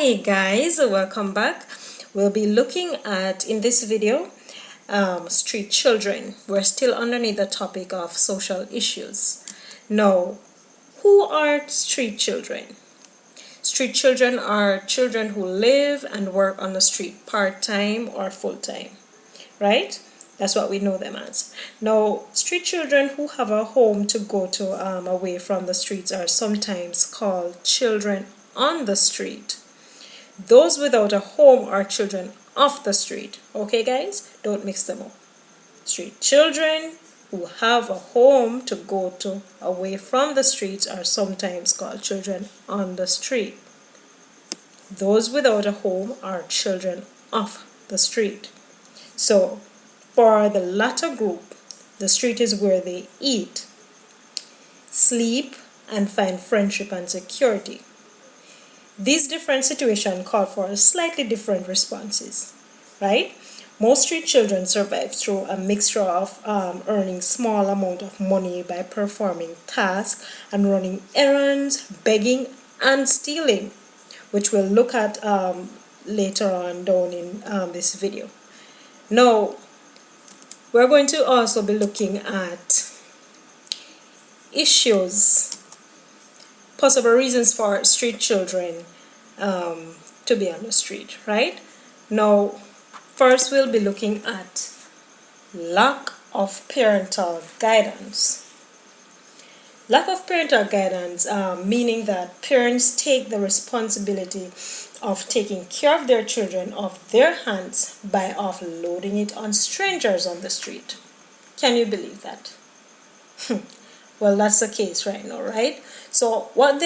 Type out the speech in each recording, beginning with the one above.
Hi guys, welcome back. We'll be looking at, in this video, street children. We're still underneath the topic of social issues. Now, who are street children? Street children are children who live and work on the street part-time or full-time, right? That's what we know them as. Now, street children who have a home to go to away from the streets are sometimes called children on the street. Those without a home are children off the street. Okay, guys? Don't mix them up. Street children who have a home to go to away from the streets are sometimes called children on the street. Those without a home are children off the street. So, for the latter group, the street is where they eat, sleep, and find friendship and security. These different situations call for slightly different responses, right? Most street children survive through a mixture of earning small amount of money by performing tasks and running errands, begging, and stealing, which we'll look at later on down in this video. Now, we're going to also be looking at issues, possible reasons for street children to be on the street, right? Now, first we'll be looking at lack of parental guidance. Lack of parental guidance, meaning that parents take the responsibility of taking care of their children off their hands by offloading it on strangers on the street. Can you believe that? Well, that's the case right now, right? So what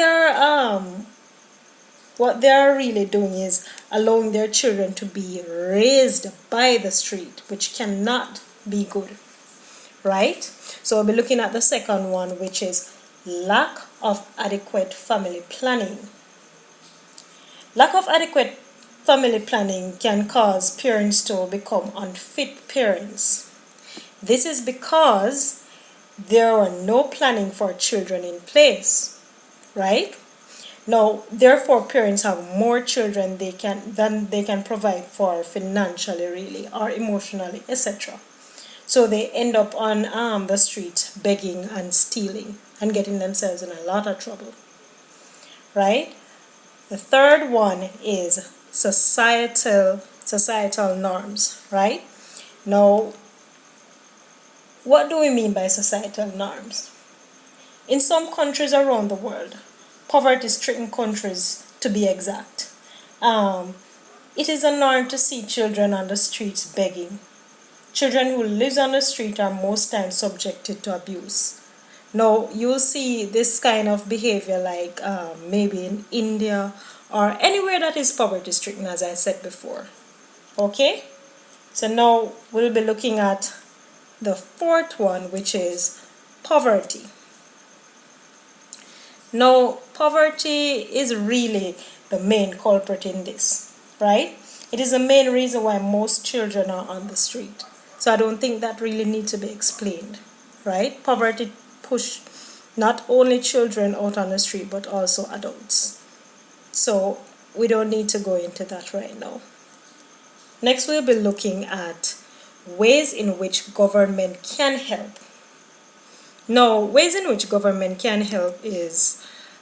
they're really doing is allowing their children to be raised by the street, which cannot be good, right? So we'll be looking at the second one, which is lack of adequate family planning. Lack of adequate family planning can cause parents to become unfit parents. This is because there are no planning for children in place, right? Now, therefore, parents have more children than they can provide for financially, really, or emotionally, etc. So they end up on the street begging and stealing and getting themselves in a lot of trouble, right? The third one is societal norms, right? Now, what do we mean by societal norms? In some countries around the world, poverty-stricken countries to be exact, it is a norm to see children on the streets begging. Children who live on the street are most times subjected to abuse. Now, you'll see this kind of behavior like maybe in India or anywhere that is poverty-stricken, as I said before. Okay? So now we'll be looking at the fourth one, which is poverty. Now, poverty is really the main culprit in this, right? It is the main reason why most children are on the street. So I don't think that really needs to be explained, right? Poverty push not only children out on the street, but also adults. So we don't need to go into that right now. Next, we'll be looking at ways in which government can help. Now, ways in which government can help is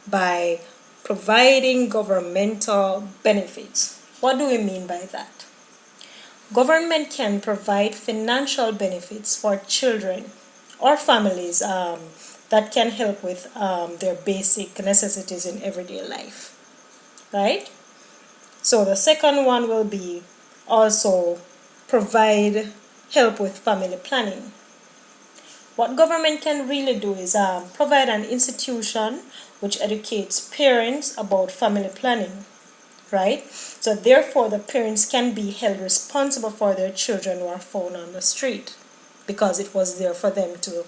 by providing governmental benefits. What do we mean by that? Government can provide financial benefits for children or families that can help with their basic necessities in everyday life, right? So the second one will be also provide help with family planning. What government can really do is provide an institution which educates parents about family planning, right? So therefore, the parents can be held responsible for their children who are found on the street, because it was there for them to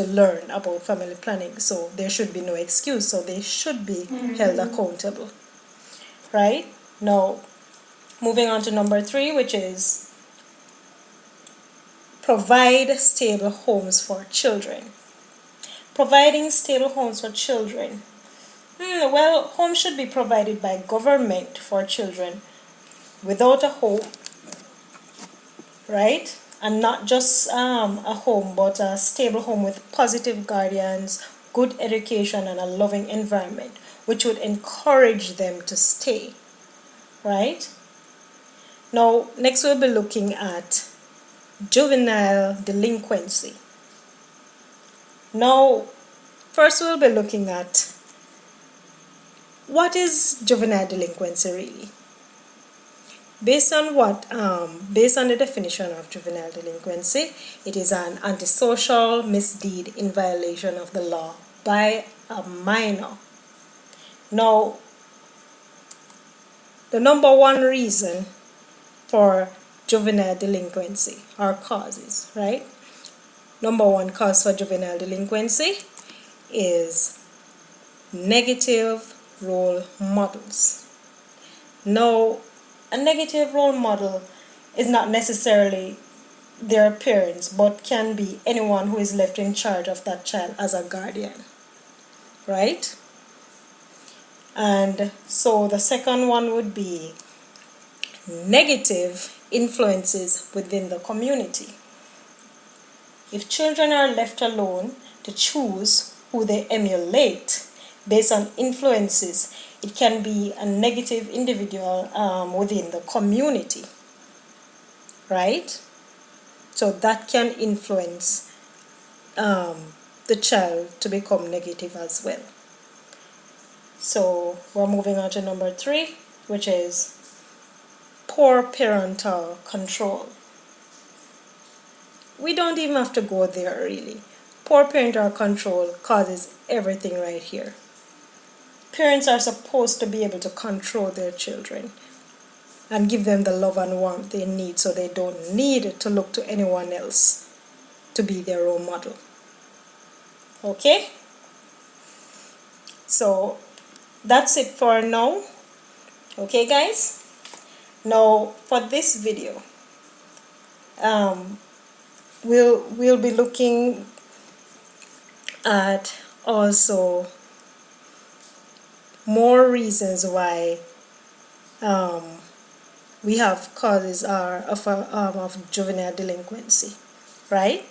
learn about family planning. So there should be no excuse. So they should be held accountable, right? Now, moving on to number 3, which is provide stable homes for children. Providing stable homes for children. Well, home should be provided by government for children without a home, right? And not just a home, but a stable home with positive guardians, good education, and a loving environment, which would encourage them to stay, right? Now, next we'll be looking at juvenile delinquency. Now, first we'll be looking at what is juvenile delinquency really? Based on the definition of juvenile delinquency, it is an antisocial misdeed in violation of the law by a minor. Now, the number one reason for juvenile delinquency are causes, right? Number one cause for juvenile delinquency is negative role models. Now, a negative role model is not necessarily their parents, but can be anyone who is left in charge of that child as a guardian, right? And so the second one would be negative influences within the community. If children are left alone to choose who they emulate based on influences, it can be a negative individual within the community, right? So that can influence the child to become negative as well. So we're moving on to number 3, which is poor parental control. We don't even have to go there really. Poor parental control causes everything right here. Parents are supposed to be able to control their children and give them the love and warmth they need, so they don't need to look to anyone else to be their role model. Okay? So that's it for now. Okay, guys? Now for this video, we'll be looking at also more reasons why we have causes of juvenile delinquency, right?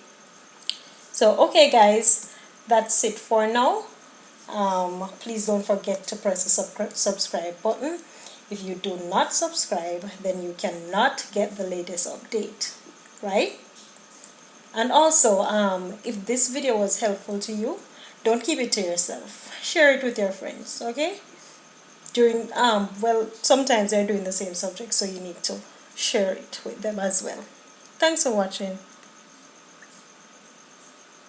So okay, guys, that's it for now. Please don't forget to press the subscribe button. If you do not subscribe, then you cannot get the latest update, right? And also, if this video was helpful to you, don't keep it to yourself. Share it with your friends, okay? Sometimes they're doing the same subject, so you need to share it with them as well. Thanks for watching.